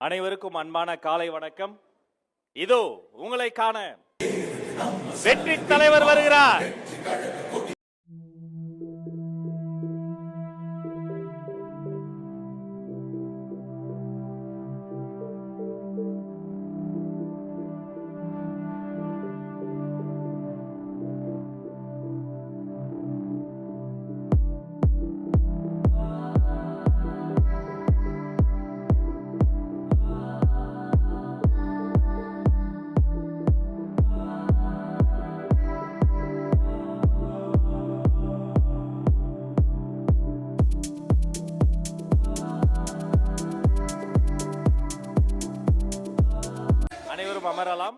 அனைவருக்கும் அன்பான காலை வணக்கம். இதோ உங்களை காண வெற்றி தலைவர் வருகிறார். அனைவரும் அமரலாம்.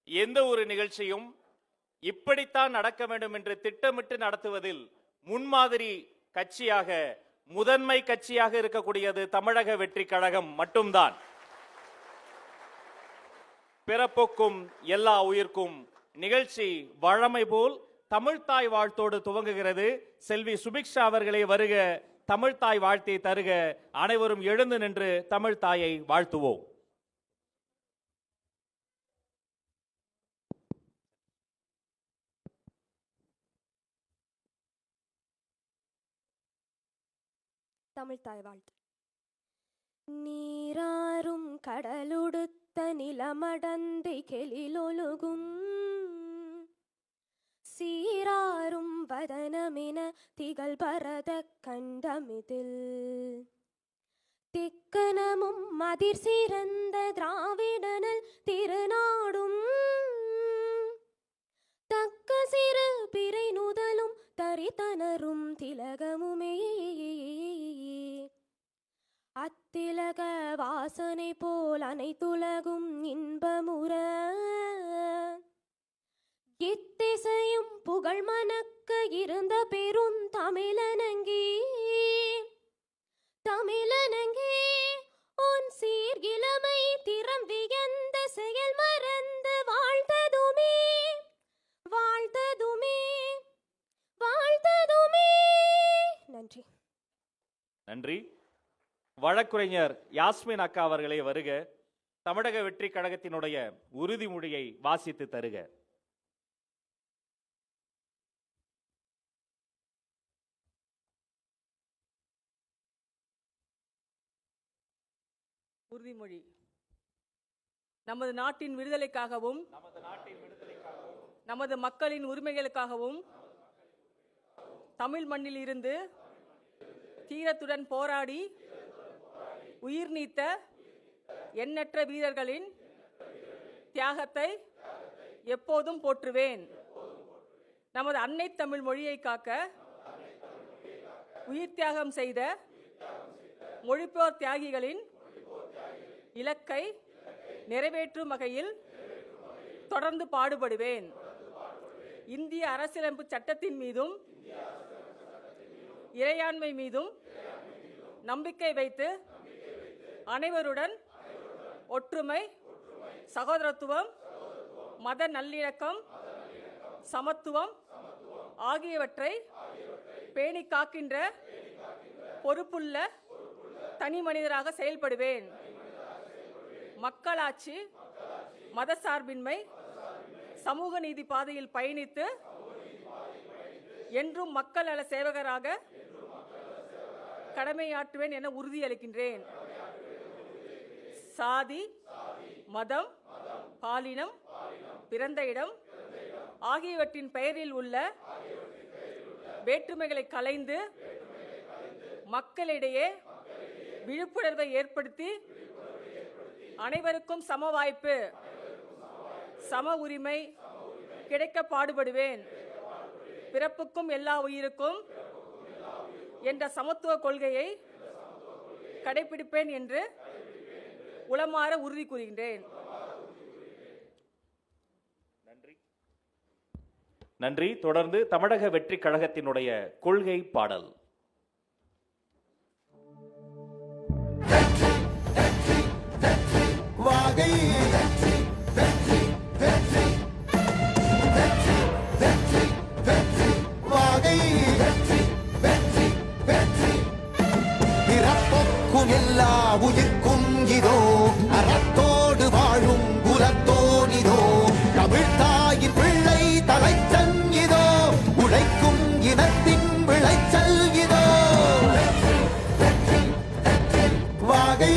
எந்த ஒரு நிகழ்ச்சியும் இப்படித்தான் நடக்க வேண்டும் என்று திட்டமிட்டு நடத்துவதில் முன்மாதிரி கட்சியாக, முதன்மை கட்சியாக இருக்கக்கூடியது தமிழக வெற்றி கழகம் மட்டும்தான். பிறப்புக்கும் எல்லா உயிர்க்கும் நிகழ்ச்சி வழமை போல் தமிழ்தாய் வாழ்த்தோடு துவங்குகிறது. செல்வி சுபிக்ஷா அவர்களே வருக, தமிழ்தாய் வாழ்த்தை தருக. அனைவரும் எழுந்து நின்று தமிழ்தாயை வாழ்த்துவோம். தமிழ்தாய் வாழ்த்து. நீராறும் கடலுடுத்த நிலமடந்தை கெளிலொழுகும் சீராறும் வதனமென திகழ் பரத கண்டமிதில் திக்கனமும் மதிர் சிறந்த திராவிடனல் திருநாடும் தக்க சிறு பிறை நுதலும் தரித்தனரும் திலகமுமே அத்திலக வாசனை போல் அனைத்துலகும் இன்பமுற இத்திசையும் புகழ் மணக்க இருந்த பெரும் தமிழனங்கே தமிழனங்கே உன் சீர்கிழமை திறம் வியந்த செயல் மறந்து வாழ்த்ததுமே வாழ்த்ததுமே வாழ்த்ததுமே. நன்றி. நன்றி. வழக்குரைஞர் யாஸ்மின் அக்கா அவர்களே வருக, தமிழக வெற்றி கழகத்தினுடைய உறுதிமொழியை வாசித்து தருக. உறுதிமொழி. நமது நாட்டின் விடுதலைக்காகவும் நமது மக்களின் உரிமைகளுக்காகவும் தமிழ் மண்ணில் இருந்து தீரத்துடன் போராடி உயிர் நீத்த எண்ணற்ற வீரர்களின் தியாகத்தை எப்போதும் போற்றுவேன். நமது அன்னை தமிழ் மொழியை காக்க உயிர் தியாகம் செய்த மொழிப்போர் தியாகிகளின் இலக்கை நிறைவேற்றும் வகையில் தொடர்ந்து பாடுபடுவேன். இந்திய அரசியலமைப்பு சட்டத்தின் மீதும் இறையாண்மை மீதும் நம்பிக்கை வைத்து அனைவருடன் ஒற்றுமை, சகோதரத்துவம், மத நல்லிணக்கம், சமத்துவம் ஆகியவற்றை பேணி காக்கின்ற பொறுப்புள்ள தனி மனிதராக செயல்படுவேன். மக்களாட்சி, மதசார்பின்மை, சமூக நீதி பாதையில் பயணித்து என்றும் மக்கள் நல சேவகராக கடமையாற்றுவேன் என உறுதியளிக்கின்றேன். சாதி, மதம், பாலினம், பிறந்த இடம் ஆகியவற்றின் பெயரில் உள்ள வேற்றுமைகளை களைந்து மக்களிடையே விழிப்புணர்வை ஏற்படுத்தி அனைவருக்கும் சம வாய்ப்பு, சம உரிமை கிடைக்க பாடுபடுவேன். பிறப்புக்கும் எல்லா உயிருக்கும் என்ற சமத்துவ கொள்கையை கடைபிடிப்பேன் என்று உளமாற உறுதி கூறுகின்றேன். நன்றி. தொடர்ந்து தமிழக வெற்றி கழகத்தினுடைய கொள்கை பாடல். வாகை வாகை பிறப்புக்கும் எல்லா உயிர்க்கும் இதோ அறத்தோடு வாழும் குலத்தோனிதோ தமிழ்தாயின் பிள்ளை தலைச்சன் இதோ உழைக்கும் இனத்தின் விளைச்சல் இதோ வாகை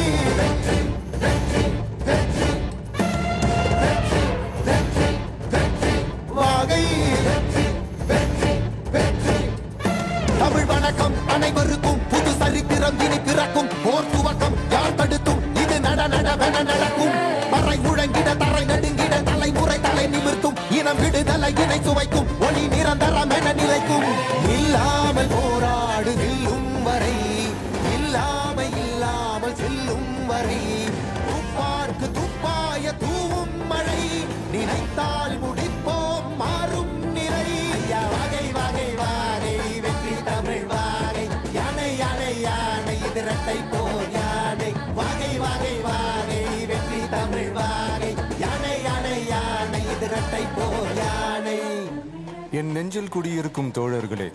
வாகை தமிழ் வணக்கம் அனைவருக்கும் புது சரித்திரம் இனி பிறக்கும் போர் துவக்கம் யார் தடுத்தும் இது நடவென நடக்கும் மறை முழங்கிட தரை நடுங்கிட தலைமுறை தலை நிமிர்த்தும் இனம் விடுதலை இணை சுவைக்கும் ஒளி நிரந்தரம் என நிலைக்கும் இல்லாமல் போராடு நில்லும் வரை இல்லாமல் செல்லும் வரை துப்பார்க்கு துப்பாய தூவும் மழை நினைத்தால் முடிப்போம் மாறும் நிலை வாகை வாகை வாகை வெற்றி தமிழ் வாகை யானை யானை யானை இது இரட்டை போர் யானை வாகை வாகை வாகை வெற்றி தமிழ் வாகை யானை யானை யானை இது இரட்டை போர் யானை. என் நெஞ்சில் குடியிருக்கும் தோழர்களே,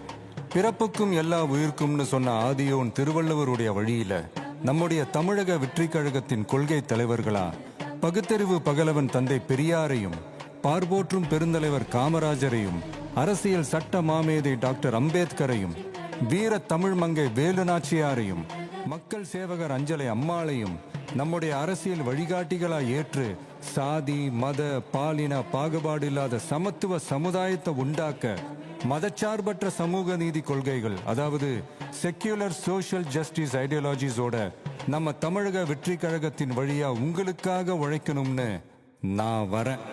பிறப்புக்கும் எல்லா உயிர்க்கும்னு சொன்ன ஆதியோன் திருவள்ளுவருடைய வழியில நம்முடைய தமிழக வெற்றி கழகத்தின் கொள்கை தலைவர்களா பகுத்தறிவு பகலவன் தந்தை பெரியாரையும், பார்போற்றும் பெருந்தலைவர் காமராஜரையும், அரசியல் சட்ட மாமேதை டாக்டர் அம்பேத்கரையும், வீர தமிழ் மங்கை வேலு நாச்சியாரையும், மக்கள் சேவகர் அஞ்சலை அம்மாளையும் நம்முடைய அரசியல் வழிகாட்டிகளாய் ஏற்று சாதி, மத, பாலின பாகுபாடு இல்லாத சமத்துவ சமுதாயத்தை உண்டாக்க மதச்சார்பற்ற சமூக நீதி கொள்கைகள், அதாவது செக்யூலர் சோஷியல் ஜஸ்டிஸ் ஐடியாலஜிஸோட நம்ம தமிழக வெற்றி கழகத்தின் வழியா உங்களுக்காக உழைக்கணும்னு நான் வரேன்.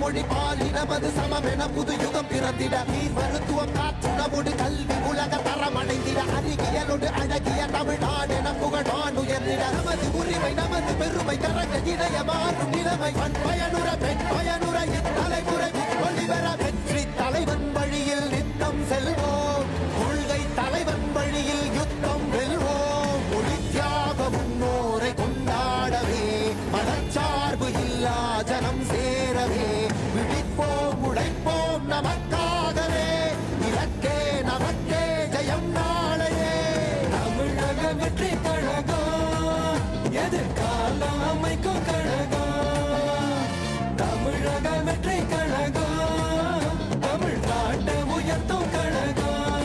மொழி பாலினமது சமமென புது யுகம் பிறந்திட நீர் மருத்துவம் காற்றுணவோடு கல்வி உலக தரமடைந்திட அறிவியலோடு அழகிய தமிழ்நாடு என புகழான் உயர்ந்திட நமது உரிமை நமது பெருமை கரங்க இணைய மாறும் நிலைமை பண் பயனுற பெண் பயனுற இத்தலைமுறை ஒளிவர வெற்றி தலைவன் வழியில் நித்தம் செல்வோம் கொள்கை தலைவன் வழியில் யுத்தம் வெல்வோம் ஒளி தியாக முன்னோரை கொண்டாடவே மதச்சார்பு இல்லா ஜனம் சேரவே விழிப்போம் உழைப்போம் நமக்காகவே இலக்கே நமக்கே ஜெயம் நாளையே தமிழக வெற்றி கழகம் எதிர்காலம் அமைக்கும் கழகம் தமிழக வெற்றி கழகம் தமிழ்நாட்டை உயர்த்தும் கழகம்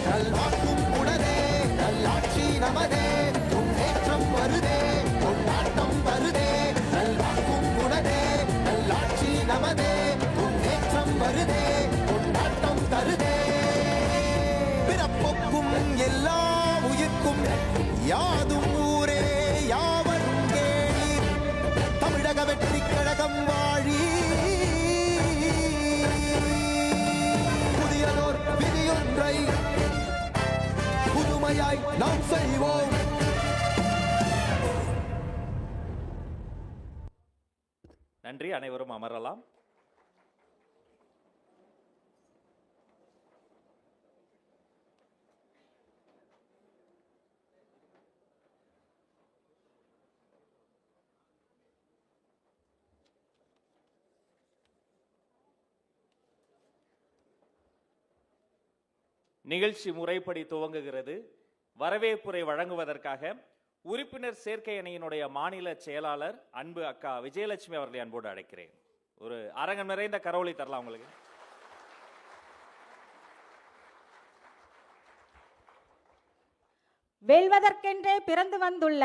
நல்வாக்கும் உடனே நல்லாட்சி நமதே முன்னேற்றம் வருதே கொண்டாட்டம் வருதே நல்வாக்கும் உடனே நல்லாட்சி நமதே முன்னேற்றம் வருதே கொண்டாட்டம் தருதே பிறப்புக்கும் எல்லா உயிர்க்கும் யாதும் ஊரே யாவரும் கேளீர் தமிழக வெற்றி கழகம் வாழி புதியதோர் விதியொன்றை புதுமையாய் நாம் செய்வோம். நன்றி. அனைவரும் அமரலாம். நிகழ்ச்சி முறைப்படி துவங்குகிறது. வரவேற்புரை வழங்குவதற்காக உறுப்பினர் சேர்க்கை அணியினுடைய மாநில செயலாளர் அன்பு அக்கா விஜயலட்சுமி அவர்களை அன்போடு அழைக்கிறேன். ஒரு அரங்கம் நிறைந்த கரவொலி தரலாம் உங்களுக்கு. வெல்வதற்கென்றே பிறந்து வந்துள்ள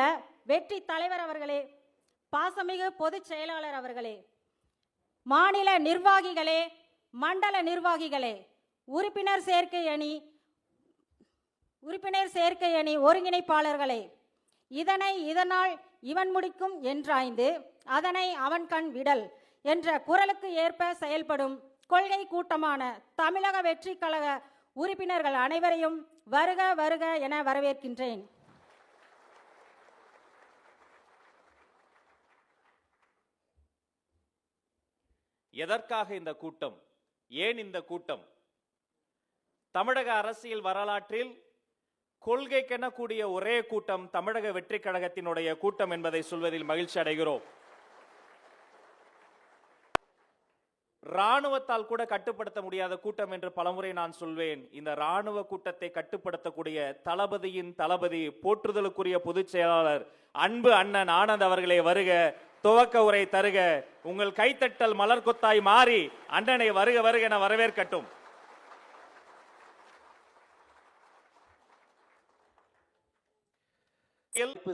வெற்றி தலைவர் அவர்களே, பாசமிகு பொதுச் செயலாளர் அவர்களே, மாநில நிர்வாகிகளே, மண்டல நிர்வாகிகளே, உறுப்பினர் சேர்க்கை அணி ஒருங்கிணைப்பாளர்களே, இதனால் இவன் முடிக்கும் என்றாய்ந்து அதனை அவன் கண் விடல் என்ற குரலுக்கு ஏற்ப செயல்படும் கொள்கை கூட்டமான தமிழக வெற்றி கழக உறுப்பினர்கள் அனைவரையும் வருக வருக என வரவேற்கின்றேன். எதற்காக இந்த கூட்டம்? ஏன் இந்த கூட்டம்? தமிழக அரசியல் வரலாற்றில் கொள்கைக்கென கூடிய ஒரே கூட்டம் தமிழக வெற்றி கழகத்தினுடைய கூட்டம் என்பதை சொல்வதில் மகிழ்ச்சி அடைகிறோம். ராணுவத்தால் கூட கட்டுப்படுத்த முடியாத கூட்டம் என்று பலமுறை நான் சொல்வேன். இந்த ராணுவ கூட்டத்தை கட்டுப்படுத்தக்கூடிய தளபதியின் தளபதி, போற்றுதலுக்குரிய பொதுச் செயலாளர் அன்பு அண்ணன் ஆனந்த் அவர்களே வருக. துவக்க உரை தருக. உங்கள் கைத்தட்டல் மலர் கொத்தாய் மாறி அண்ணனை வருக வருக என வரவேற்கட்டும்.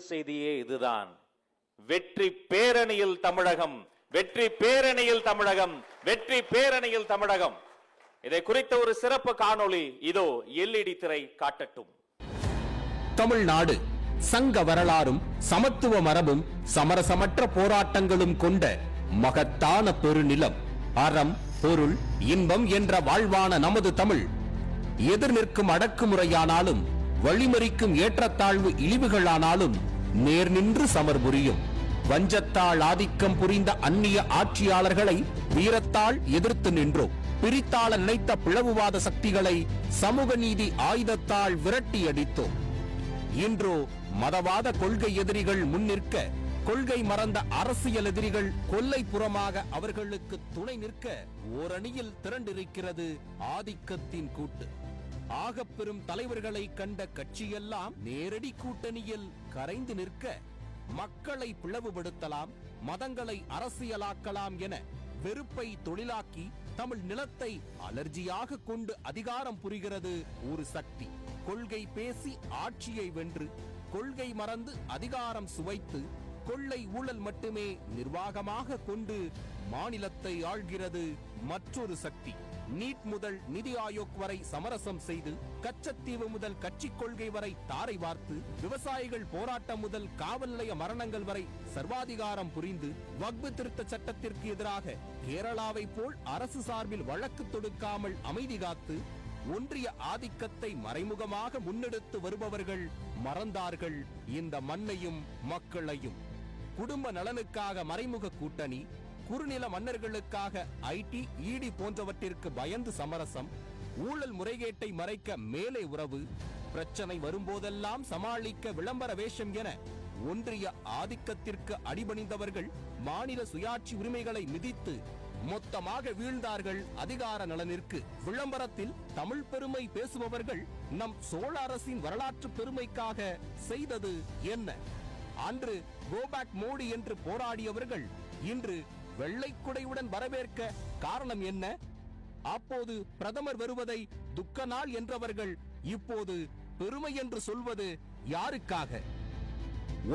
செய்தியே இதுதான். வெற்றி பேரணியில் தமிழகம், வெற்றி பேரணியில் தமிழகம், வெற்றி பேரணியில் தமிழகம். இதை குறித்த ஒரு சிறப்பு காணொளி இதோ LED திரை காட்டட்டும். தமிழ்நாடு சங்க வரலாறும் சமத்துவ மரபும் சமரசமற்ற போராட்டங்களும் கொண்ட மகத்தான பெருநிலம். அறம், பொருள், இன்பம் என்ற வாழ்வான நமது தமிழ் எதிர் நிற்கும் அடக்குமுறையானாலும் வழிமறிக்கும் ஏற்றத்தாழ்வு இழிவுகளானாலும் நேர் நின்று சமர் புரியும். வஞ்சத்தால் ஆதிக்கம் புரிந்த அந்நிய ஆட்சியாளர்களை வீரத்தால் எதிர்த்து நின்றோம். பிரித்தாள நினைத்த பிளவுவாத சக்திகளை சமூக நீதி ஆயுதத்தால் விரட்டி அடித்தோம். இன்றோ மதவாத கொள்கை எதிரிகள் முன்னிற்க, கொள்கை மறந்த அரசியல் எதிரிகள் கொல்லைப்புறமாக அவர்களுக்கு துணை நிற்க ஓரணியில் திரண்டிருக்கிறது ஆதிக்கத்தின் கூட்டு. ஆகப்பெரும் தலைவர்களை கண்ட கட்சியெல்லாம் நேரடி கூட்டணியில் கரைந்து நிற்க, மக்களை பிளவுபடுத்தலாம், மதங்களை அரசியலாக்கலாம் என வெறுப்பை தொழிலாக்கி தமிழ் நிலத்தை அலர்ஜியாக கொண்டு அதிகாரம் புரிகிறது ஒரு சக்தி. கொள்கை பேசி ஆட்சியை வென்று, கொள்கை மறந்து அதிகாரம் சுவைத்து, கொள்ளை ஊழல் மட்டுமே நிர்வாகமாக கொண்டு மாநிலத்தை ஆள்கிறது மற்றொரு சக்தி. நீட் முதல் நிதி ஆயோக் வரை சமரசம் செய்து, கச்சத்தீவு முதல் கட்சி கொள்கை வரை தாரை வார்த்து, விவசாயிகள் போராட்டம் முதல் காவல் நிலைய மரணங்கள் வரை சர்வாதிகாரம் புரிந்து, வக்பு திருத்த சட்டத்திற்கு எதிராக கேரளாவை போல் அரசு சார்பில் வழக்கு தொடுக்காமல் அமைதி காத்து, ஒன்றிய ஆதிக்கத்தை மறைமுகமாக முன்னெடுத்து வருபவர்கள் மறந்தார்கள் இந்த மண்ணையும் மக்களையும். குடும்ப நலனுக்காக மறைமுக கூட்டணி, குறுநில மன்னர்களுக்காக ஐடி, இடி போன்றவற்றிற்கு பயந்து சமரசம், ஊழல் முறைகேட்டை மறைக்க மேலே உறவு, பிரச்சனை வரும்போதெல்லாம் சமாளிக்க விளம்பர வேஷம் என ஒன்றிய ஆதிக்கத்திற்கு அடிபணிந்தவர்கள் மாநில சுயாட்சி உரிமைகளை மிதித்து மொத்தமாக வீழ்ந்தார்கள் அதிகார நலனிற்கு. விளம்பரத்தில் தமிழ் பெருமை பேசுபவர்கள் நம் சோழ அரசின் வரலாற்று பெருமைக்காக செய்தது என்ன? அன்று கோபேக் மோடி என்று போராடியவர்கள் இன்று வெள்ளைக்குடையுடன் வரவேற்க காரணம் என்ன? அப்போது பிரதமர் வருவதை துக்க நாள் என்றவர்கள் இப்போது பெருமை என்று சொல்வது யாருக்காக?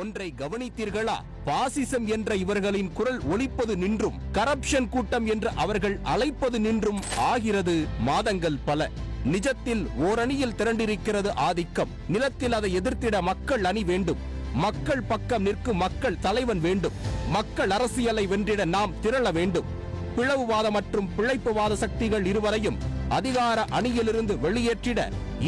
ஒன்றை கவனித்தீர்களா? பாசிசம் என்ற இவர்களின் குரல் ஒலிப்பது நின்றும், கரப்ஷன் கூட்டம் என்று அவர்கள் அழைப்பது நின்றும் ஆகிறது மாதங்கள் பல. நிஜத்தில் ஓரணியில் திரண்டிருக்கிறது ஆதிக்கம். நிலத்தில் அதை எதிர்த்திட மக்கள் அணி வேண்டும். மக்கள் பக்கம் நிற்கும் மக்கள் தலைவன் வேண்டும். மக்கள் அரசியலை வென்றிட நாம் திரள வேண்டும். பிளவுவாத மற்றும் பிழைப்புவாத சக்திகள் இருவரையும் அதிகார அணியிலிருந்து வெளியேற்றிட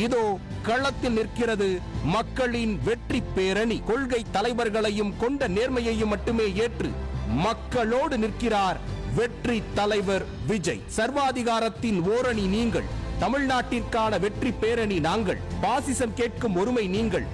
இதோ களத்தில் நிற்கிறது மக்களின் வெற்றி பேரணி. கொள்கை தலைவர்களையும் கொண்ட நேர்மையையும் மட்டுமே ஏற்று மக்களோடு நிற்கிறார் வெற்றி தலைவர் விஜய். சர்வாதிகாரத்தின் ஓரணி நீங்கள், தமிழ்நாட்டிற்கான வெற்றி பேரணி நாங்கள். பாசிசம் கேட்கும் ஒருமை நீங்கள்,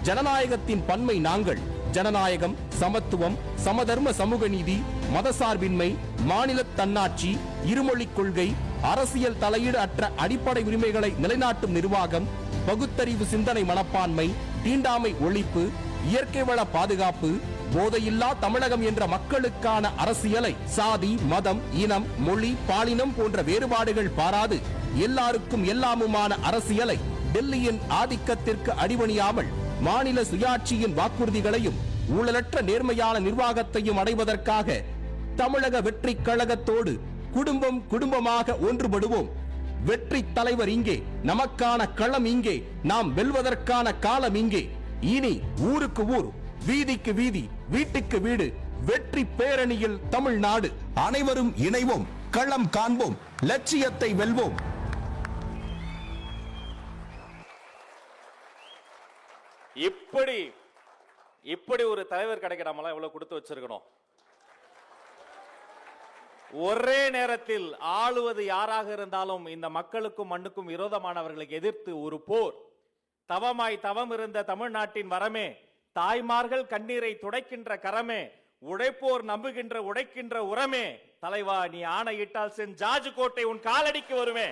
ஜனநாயகத்தின் பன்மை நாங்கள். ஜனநாயகம், சமத்துவம், சமதர்ம, சமூக நீதி, மதசார்பின்மை, மாநில தன்னாட்சி, இருமொழிக் கொள்கை, அரசியல் தலையீடு அற்ற அடிப்படை உரிமைகளை நிலைநாட்டும் நிர்வாகம், பகுத்தறிவு சிந்தனை மனப்பான்மை, தீண்டாமை ஒழிப்பு, இயற்கை வள பாதுகாப்பு, போதையில்லா தமிழகம் என்ற மக்களுக்கான அரசியலை சாதி, மதம், இனம், மொழி, பாலினம் போன்ற வேறுபாடுகள் பாராது எல்லாருக்கும் எல்லாமுமான அரசியலை, டெல்லியின் ஆதிக்கத்திற்கு அடிபணியாமல் மாநில சுயாட்சியின் வாக்குறுதிகளையும் ஊழலற்ற நேர்மையான நிர்வாகத்தையும் அடைவதற்காக தமிழக வெற்றி கழகத்தோடு குடும்பம் குடும்பமாக ஒன்றுபடுவோம். வெற்றி தலைவர் இங்கே, நமக்கான களம் இங்கே, நாம் வெல்வதற்கான காலம் இங்கே. இனி ஊருக்கு ஊர், வீதிக்கு வீதி, வீட்டுக்கு வீடு, வெற்றி பேரணியில் தமிழ்நாடு. அனைவரும் இணைவோம், களம் காண்போம், லட்சியத்தை வெல்வோம். இப்படி ஒரு தலைவர் கிடைக்க நம்மளாம் எவ்வளவு கொடுத்து வச்சிருக்கணும். ஒரே நேரத்தில் ஆளுவது யாராக இருந்தாலும் இந்த மக்களுக்கும் மண்ணுக்கும் விரோதமானவர்களுக்கு எதிர்த்து ஒரு போர். தவமாய் தவம் இருந்த தமிழ்நாட்டின் வரமே, தாய்மார்கள் கண்ணீரை துடைக்கின்ற கரமே, உழைப்போர் நம்புகின்ற உடைக்கின்ற உரமே, தலைவா நீ ஆணையிட்டால் சென் ஜார்ஜ் கோட்டை உன் காலடிக்கு வருமே.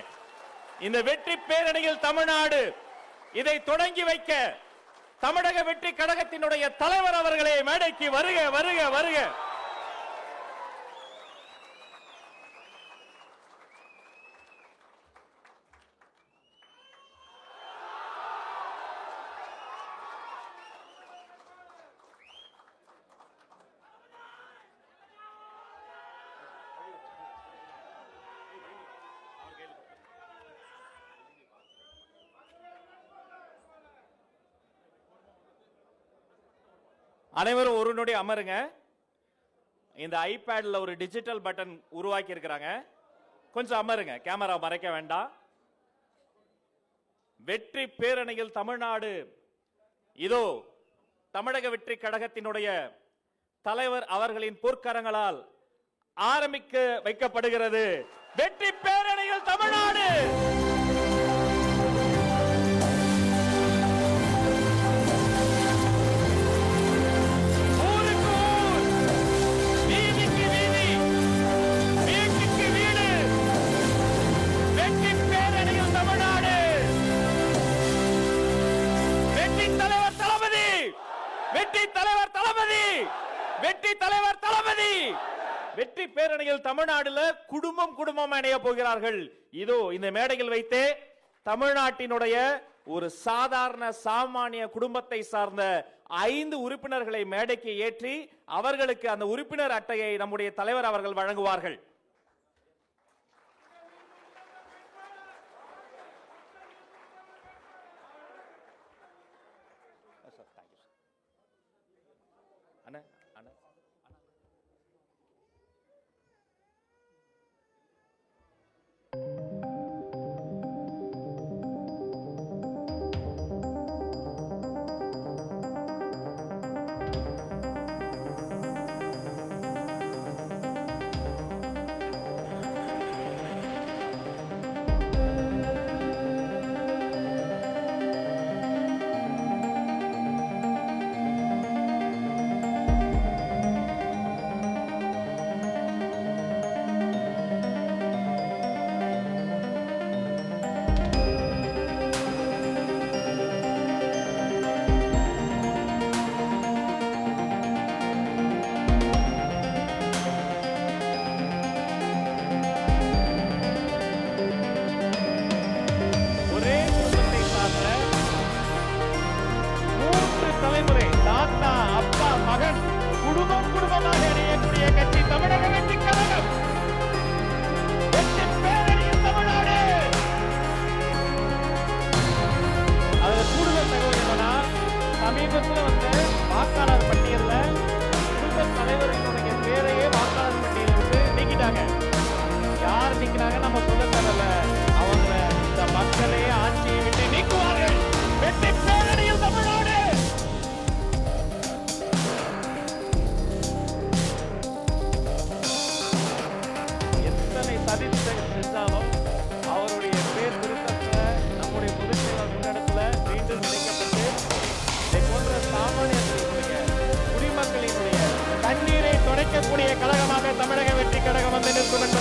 இந்த வெற்றி பேரணியில் தமிழ்நாடு இதை தொடங்கி வைக்க தமிழக வெற்றி கழகத்தினுடைய தலைவர் அவர்களே மேடைக்கு வருக வருக வருக. அனைவரும் ஒரு நொடி அமருங்க. இந்த ஐபேட்ல ஒரு டிஜிட்டல் பட்டன் உருவாக்கி இருக்கிறாங்க, கொஞ்சம் அமருங்க, கேமரா மறைக்க வேண்டாம். வெற்றி பேரணியில் தமிழ்நாடு இதோ தமிழக வெற்றி கழகத்தினுடைய தலைவர் அவர்களின் பொற்கரங்களால் ஆரம்பிக்க வைக்கப்படுகிறது. வெற்றி பேரணியில் தமிழ்நாடு. வெற்றி பேரணியில் தமிழ்நாடுல குடும்பம் குடும்பம் இணைய போகிறார்கள். இதோ இந்த மேடையில் வைத்தே தமிழ்நாட்டினுடைய ஒரு சாதாரண சாமானிய குடும்பத்தை சார்ந்த 5 உறுப்பினர்களை மேடைக்கு ஏற்றி அவர்களுக்கு அந்த உறுப்பினர் அட்டையை நம்முடைய தலைவர் அவர்கள் வழங்குவார்கள்.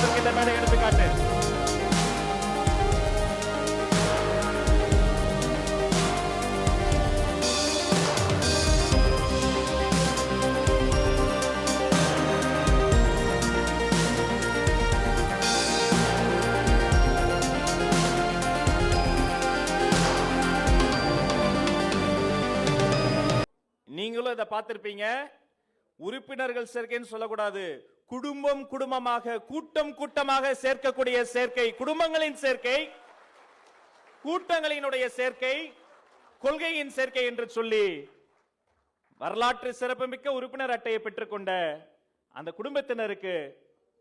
என்பதற்கு இந்த மேடை எடுத்துக்காட்டு. நீங்களும் இதை பார்த்திருப்பீங்க. உறுப்பினர்கள் சேர்க்கைன்னு சொல்லக்கூடாது, குடும்பம் குடும்பமாக கூட்டம் கூட்டமாக சேர்க்கக்கூடிய சேர்க்கை, குடும்பங்களின் சேர்க்கை, கூட்டங்களினுடைய சேர்க்கை, கொள்கையின் சேர்க்கை என்று சொல்லி வரலாற்று சிறப்புமிக்க உறுப்பினர் அட்டையை பெற்றுக்கொண்ட அந்த குடும்பத்தினருக்கு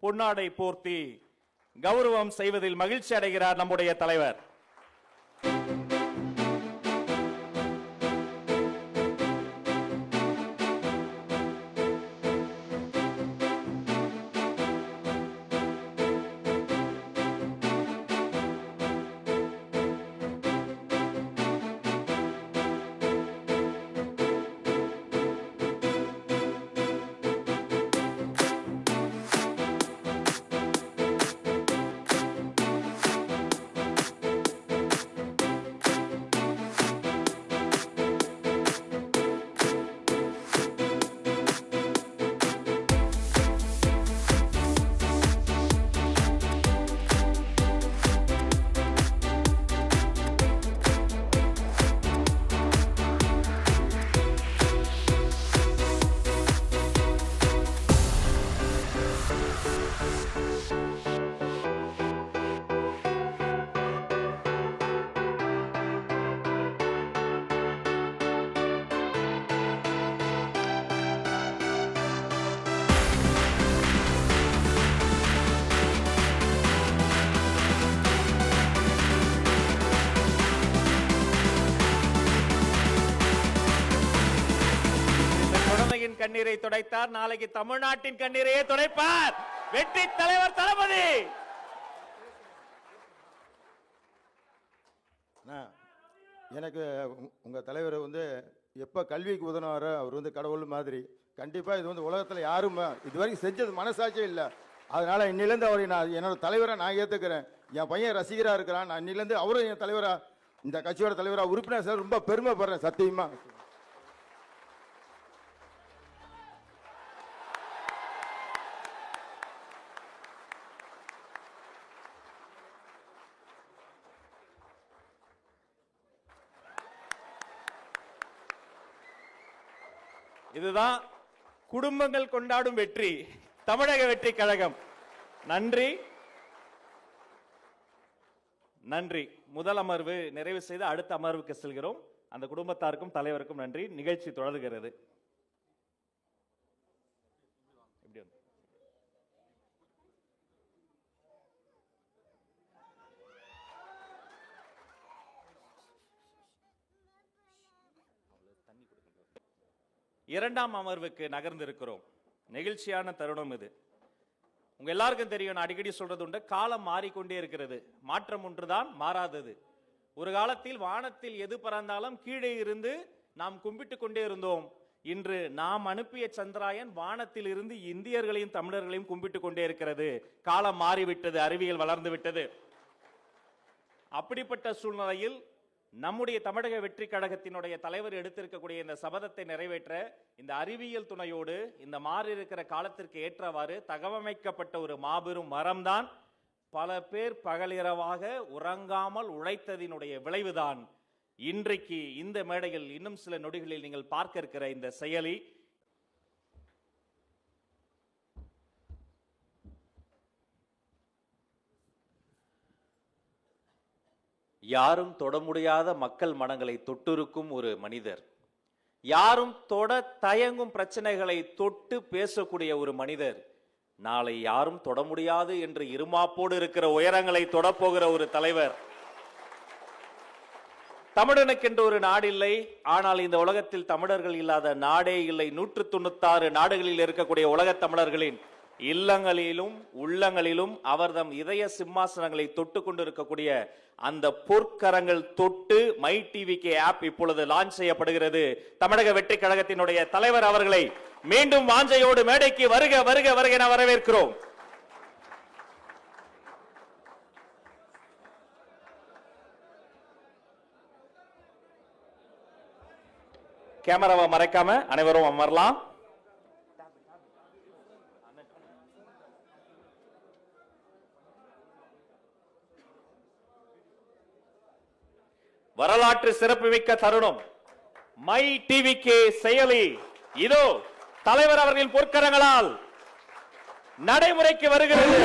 பொன்னாடை போர்த்தி கௌரவம் செய்வதில் மகிழ்ச்சி அடைகிறார் நம்முடைய தலைவர். கண்ணீரை துடைத்தார், நாளைக்கு தமிழ்நாட்டின் கண்ணீரையே துடைப்பார் வெற்றி தலைவர் தளபதி. எனக்கு உங்க தலைவர் எப்ப கல்விக்கு உதவுனாரோ அவர் கடவுள் மாதிரி. கண்டிப்பா இது உலகத்துல யாரும் இதுவரைக்கும் செஞ்சது மனசாட்சியே இல்லை. அதனால இன்னிலேருந்து அவரை நான் என்னோட தலைவரை நான் ஏத்துக்கிறேன். என் பையன் ரசிகரா இருக்கிறான். நான் இன்னிலேருந்து அவரும் என் தலைவரா, இந்த கட்சியோட தலைவரா, உறுப்பினர் சார் ரொம்ப பெருமைப்படுறேன் சத்தியமா. இதுதான் குடும்பங்கள் கொண்டாடும் வெற்றி, தமிழக வெற்றி கழகம். நன்றி நன்றி. முதல் அமர்வு நிறைவு செய்து அடுத்த அமர்வுக்கு செல்கிறோம். அந்த குடும்பத்தாருக்கும் தலைவருக்கும் நன்றி. நிகழ்ச்சி தொடர்கிறது. இரண்டாம் அமர்வுக்கு நகர்ந்திருக்கிறோம். நெகிழ்ச்சியான தருணம் இது. உங்க எல்லாருக்கும் தெரியும், நான் அடிக்கடி சொல்றது உண்டு, காலம் மாறிக்கொண்டே இருக்கிறது. மாற்றம் ஒன்றுதான் மாறாதது. ஒரு காலத்தில் வானத்தில் எது பறந்தாலும் கீழே இருந்து நாம் கும்பிட்டு கொண்டே இருந்தோம். இன்று நாம் அனுப்பிய சந்திராயன் வானத்தில் இருந்து இந்தியர்களையும் தமிழர்களையும் கும்பிட்டு கொண்டே இருக்கிறது. காலம் மாறிவிட்டது, அறிவியல் வளர்ந்து விட்டது. அப்படிப்பட்ட சூழ்நிலையில் நம்முடைய தமிழக வெற்றி கழகத்தினுடைய தலைவர் எடுத்திருக்கக்கூடிய இந்த சபதத்தை நிறைவேற்ற இந்த அறிவியல் துணையோடு இந்த மாறி இருக்கிற காலத்திற்கு ஏற்றவாறு தகவமைக்கப்பட்ட ஒரு மாபெரும் மரம்தான் பல பேர் பகலிரவாக உறங்காமல் உழைத்ததினுடைய விளைவுதான் இன்றைக்கு இந்த மேடையில் இன்னும் சில நொடிகளில் நீங்கள் பார்க்க இருக்கிற இந்த செயலி. யாரும் தொட முடியாத மக்கள் மனங்களை தொட்டிருக்கும் ஒரு மனிதர், யாரும் தொட தயங்கும் பிரச்சனைகளை தொட்டு பேசக்கூடிய ஒரு மனிதர், நாளை யாரும் தொட முடியாது என்று இருமாப்போடு இருக்கிற உயரங்களை தொடப்போகிற ஒரு தலைவர். தமிழனுக்கென்று ஒரு நாடு இல்லை, ஆனால் இந்த உலகத்தில் தமிழர்கள் இல்லாத நாடே இல்லை. 196 நாடுகளில் இருக்கக்கூடிய உலக தமிழர்களின் இல்லங்களிலும் உள்ளங்களிலும் அவர்தம் இதய சிம்மாசனங்களை தொட்டு கொண்டிருக்கக்கூடிய அந்த பொற்கரங்கள் தொட்டு மை டிவிக்கு ஆப் இப்பொழுது லான்ச் செய்யப்படுகிறது. தமிழக வெற்றி கழகத்தினுடைய தலைவர் அவர்களை மீண்டும் வாஞ்சையோடு மேடைக்கு வருக வருக வருக என வரவேற்கிறோம். கேமராவை மறைக்காம அனைவரும் அமரலாம். வரலாற்று சிறப்புமிக்க தருணம். மை டிவிகே செயலி இதோ தலைவர் அவர்களின் பொற்கரங்களால் நடைமுறைக்கு வருகிறது.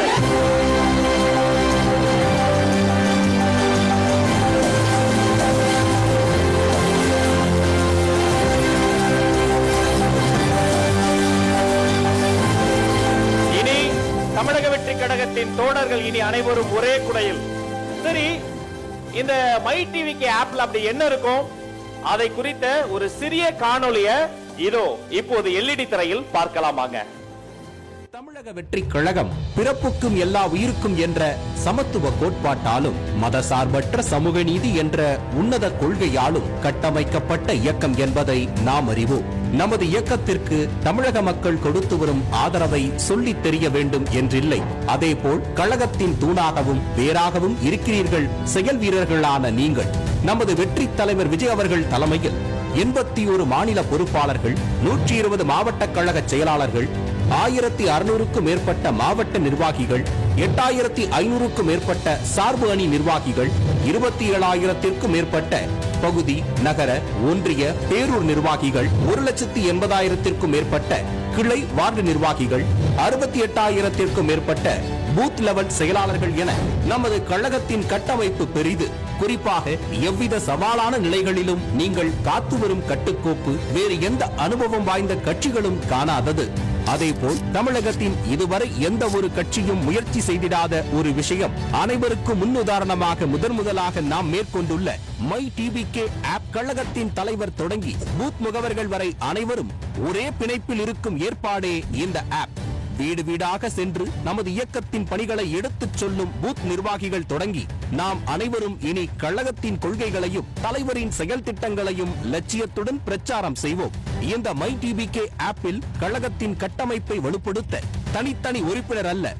இனி தமிழக வெற்றி கழகத்தின் தோழர்கள் இனி அனைவரும் ஒரே குடையில். சரி, இந்த மை டிவிக்கு ஆப்ல அப்படி என்ன இருக்கும், அதை குறித்த ஒரு சிறிய காணொளிய இதோ இப்போது எல்இடி திரையில் பார்க்கலாமாங்க. தமிழக வெற்றி கழகம் பிறப்புக்கும் எல்லா உயிருக்கும் என்ற சமத்துவ கோட்பாட்டாலும் மதசார்பற்ற சமூக நீதி என்ற உன்னத கொள்கையாலும் கட்டமைக்கப்பட்ட இயக்கம் என்பதை நாம் அறிவோம். நமது இயக்கத்திற்கு தமிழக மக்கள் கொடுத்து வரும் ஆதரவை சொல்லித் தெரிய வேண்டும் என்றில்லை. அதேபோல் கழகத்தின் தூணாகவும் வேறாகவும் இருக்கிறீர்கள் செயல் வீரர்களான நீங்கள். நமது வெற்றி தலைவர் விஜய் அவர்கள் தலைமையில் 81 மாநில பொறுப்பாளர்கள், 120 மாவட்ட கழக செயலாளர்கள், 1600க்கும் மேற்பட்ட மாவட்ட நிர்வாகிகள், 8500க்கும் மேற்பட்ட சார்பு அணி நிர்வாகிகள், 27,000த்திற்கும் மேற்பட்ட பகுதி, நகர, ஒன்றிய, பேரூர் நிர்வாகிகள், 1,80,000த்திற்கும் மேற்பட்ட கிளை வார்டு நிர்வாகிகள், 68,000த்திற்கும் மேற்பட்ட பூத் லெவல் செயலாளர்கள் என நமது கழகத்தின் கட்டமைப்பு பெரிது. குறிப்பாக எவ்வித சவாலான நிலைகளிலும் நீங்கள் காத்து வரும் கட்டுக்கோப்பு வேறு எந்த அனுபவம் வாய்ந்த கட்சிகளும் காணாதது. அதேபோல் தமிழகத்தின் இதுவரை எந்த ஒரு கட்சியும் முயற்சி செய்திடாத ஒரு விஷயம், அனைவருக்கும் முன்னுதாரணமாக முதலாக நாம் மேற்கொண்டுள்ள மை டிவிகே ஆப். கழகத்தின் தலைவர் தொடங்கி பூத் முகவர்கள் வரை அனைவரும் ஒரே பிணைப்பில் இருக்கும் ஏற்பாடே இந்த ஆப். வீடு வீடாக சென்று நமது இயக்கத்தின் பணிகளை எடுத்துச் சொல்லும் பூத் நிர்வாகிகள் தொடங்கி நாம் அனைவரும் இனி கழகத்தின் கொள்கைகளையும் தலைவரின் செயல் திட்டங்களையும் லட்சியத்துடன் பிரச்சாரம் செய்வோம். இந்த மை டிவிகே ஆப்பில் கழகத்தின் கட்டமைப்பை வலுப்படுத்த தனித்தனி உறுப்பினர் அல்ல,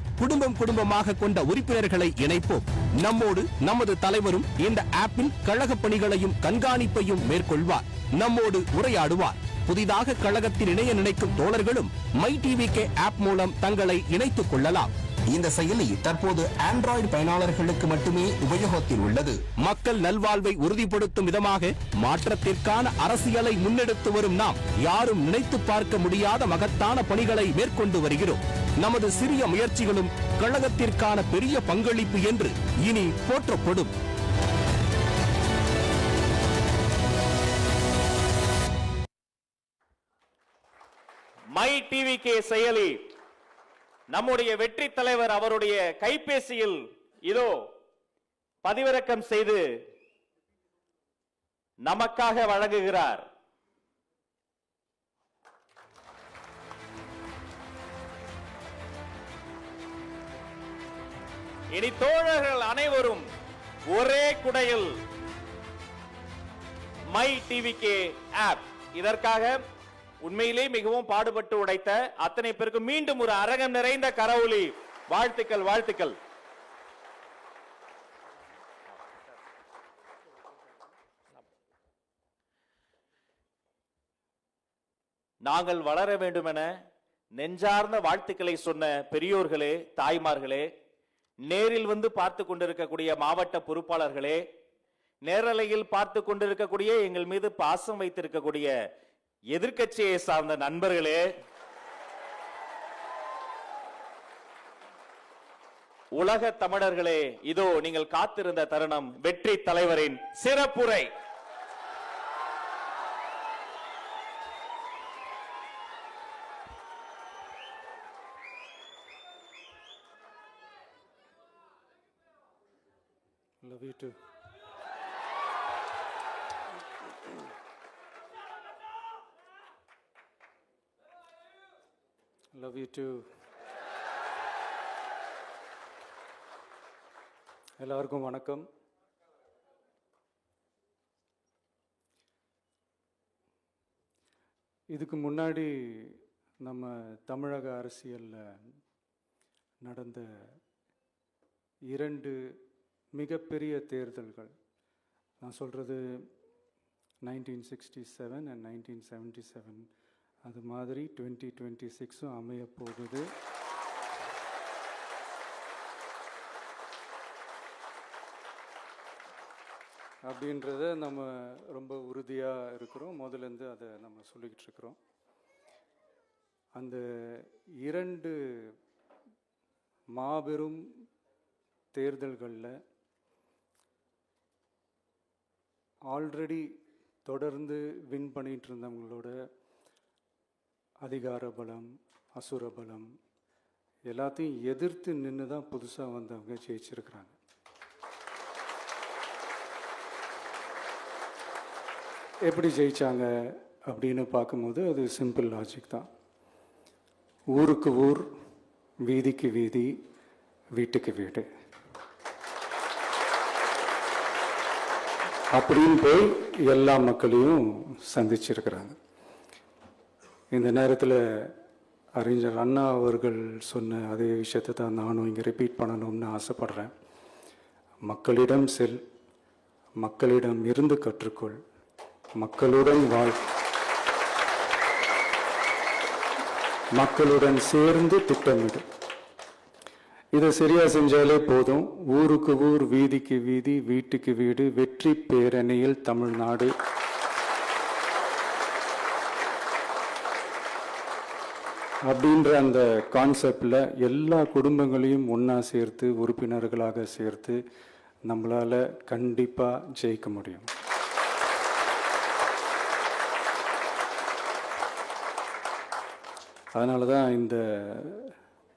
குடும்பமாக கொண்ட உறுப்பினர்களை இணைப்போம். நம்மோடு நமது தலைவரும் இந்த ஆப்பில் கழக பணிகளையும் கண்காணிப்பையும் மேற்கொள்வார், நம்மோடு உரையாடுவார். புதிதாக கழகத்தில் இணைய நினைக்கும் தோழர்களும் மை டிவிகே ஆப் மூலம் தங்களை இணைத்துக் கொள்ளலாம். இந்த செயலி தற்போது ஆண்ட்ராய்டு பயனாளர்களுக்கு மட்டுமே உபயோகத்தில் உள்ளது. மக்கள் நல்வாழ்வை உறுதிப்படுத்தும் விதமாக மாற்றத்திற்கான அரசியலை முன்னெடுத்து வரும் நாம் யாரும் நினைத்து பார்க்க முடியாத மகத்தான பணிகளை மேற்கொண்டு வருகிறோம். நமது சிறிய முயற்சிகளும் கழகத்திற்கான பெரிய பங்களிப்பு என்று இனி போற்றப்படும். மை டிவிகே செயலி நம்முடைய வெற்றி தலைவர் அவருடைய கைபேசியில் இதோ பதிவிறக்கம் செய்து நமக்காக வழங்குகிறார். இனி தோழர்கள் அனைவரும் ஒரே குடையில் மை டிவிகே ஆப். இதற்காக உண்மையிலே மிகவும் பாடுபட்டு உடைத்த அத்தனை பேருக்கு மீண்டும் ஒரு அரங்கம் நிறைந்த கரவொலி வாழ்த்துக்கள், வாழ்த்துக்கள். நாங்கள் வளர வேண்டுமென நெஞ்சார்ந்த வாழ்த்துக்களை சொன்ன பெரியோர்களே, தாய்மார்களே, நேரில் வந்து பார்த்து கொண்டிருக்கக்கூடிய மாவட்ட பொறுப்பாளர்களே, நேரலையில் பார்த்து கொண்டிருக்கக்கூடிய எங்கள் மீது பாசம் வைத்திருக்கக்கூடிய எதிர்க்கட்சியை சார்ந்த நண்பர்களே, உலக தமிழர்களே, இதோ நீங்கள் காத்திருந்த தருணம், வெற்றி தலைவரின் சிறப்புரை. Love you too. Love you too. எல்லாருக்கும் வணக்கம். இதுக்கு முன்னாடி நம்ம தமிழக அரசியலில் நடந்த 2 மிகப்பெரிய தேர்தல்கள், நான் சொல்கிறது 1967 and 1977 அது மாதிரி 2026 அமைய போகுது. அப்படின்றத நம்ம ரொம்ப உறுதியாக இருக்கிறோம். முதலேருந்து அதை நம்ம சொல்லிக்கிட்டு இருக்கிறோம். அந்த 2 மாபெரும் தேர்தல்களில் ஆல்ரெடி தொடர்ந்து வின் பண்ணிகிட்டு இருந்தவங்களோட அதிகார பலம், அசுர பலம் எல்லாத்தையும் எதிர்த்து நின்று தான் புதுசாக வந்தவங்க ஜெயிச்சிருக்கிறாங்க. எப்படி ஜெயிச்சாங்க அப்படின்னு பார்க்கும்போது அது சிம்பிள் லாஜிக் தான். ஊருக்கு ஊர், வீதிக்கு வீதி, வீட்டுக்கு வீடு அப்படின்னு போய் எல்லா மக்களையும் சந்திச்சிருக்கிறாங்க. இந்த நேரத்தில் அறிஞர் அண்ணா அவர்கள் சொன்ன அதே விஷயத்தை தான் நானும் இங்கே ரிப்பீட் பண்ணணும்னு ஆசைப்படுறேன். மக்களிடம் செல், மக்களிடம் இருந்து கற்றுக்கொள், மக்களுடன் வாழ், மக்களுடன் சேர்ந்து திட்டமிடு. இதை சரியா செஞ்சாலே போதும். ஊருக்கு ஊர், வீதிக்கு வீதி, வீட்டுக்கு வீடு, வெற்றி பேரணியில் தமிழ்நாடு. அப்படின்ற அந்த கான்செப்டில் எல்லா குடும்பங்களையும் ஒன்றா சேர்த்து, உறுப்பினர்களாக சேர்த்து நம்மளால் கண்டிப்பாக ஜெயிக்க முடியும். அதனால தான்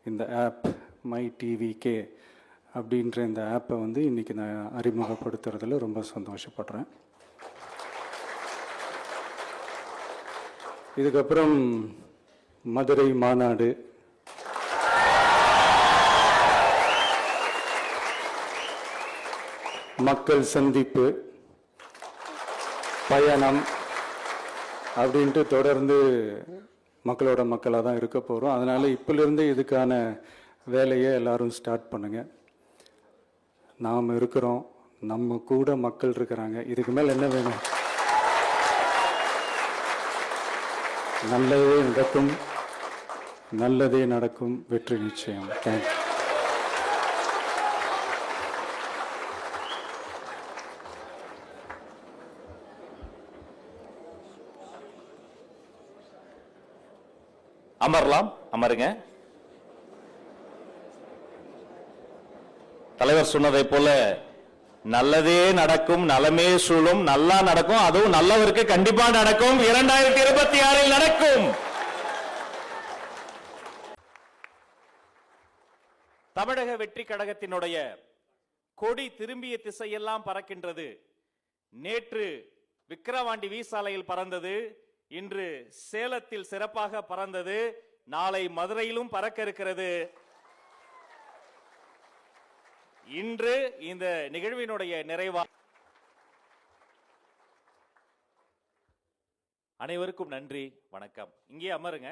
இந்த ஆப் மை டிவிகே அப்படின்ற இந்த ஆப்பை வந்து இன்றைக்கி நான் அறிமுகப்படுத்துறதுல ரொம்ப சந்தோஷப்படுறேன். இதுக்கப்புறம் மதுரை மாநாடு, மக்கள் சந்திப்பு, பயணம் அப்படின்ட்டு தொடர்ந்து மக்களோட மக்களாக தான் இருக்க போகிறோம். அதனால் இப்பிலிருந்து இதுக்கான வேலையை எல்லாரும் ஸ்டார்ட் பண்ணுங்கள். நாம் இருக்கிறோம், நம்ம கூட மக்கள் இருக்கிறாங்க. இதுக்கு மேலே என்ன வேணும்? நல்லதே நடக்கும், நல்லதே நடக்கும், வெற்றி நிச்சயம். தேங்க்யூ. அமரலாம், அமருங்க. தலைவர் சொன்னதை போல நல்லதே நடக்கும், நலமே சூழும், நல்லா நடக்கும், அதுவும் நல்லவருக்கு கண்டிப்பா நடக்கும். 2026 நடக்கும். தமிழக வெற்றி கழகத்தினுடைய கொடி திரும்பிய திசையெல்லாம் பறக்கின்றது. நேற்று விக்கிரவாண்டி வீசாலையில் பறந்தது, இன்று சேலத்தில் சிறப்பாக பறந்தது, நாளை மதுரையிலும் பறக்க இருக்கிறது. இன்று இந்த நிகழ்வினுடைய நிறைவா அனைவருக்கும் நன்றி, வணக்கம். இங்கே அமருங்க.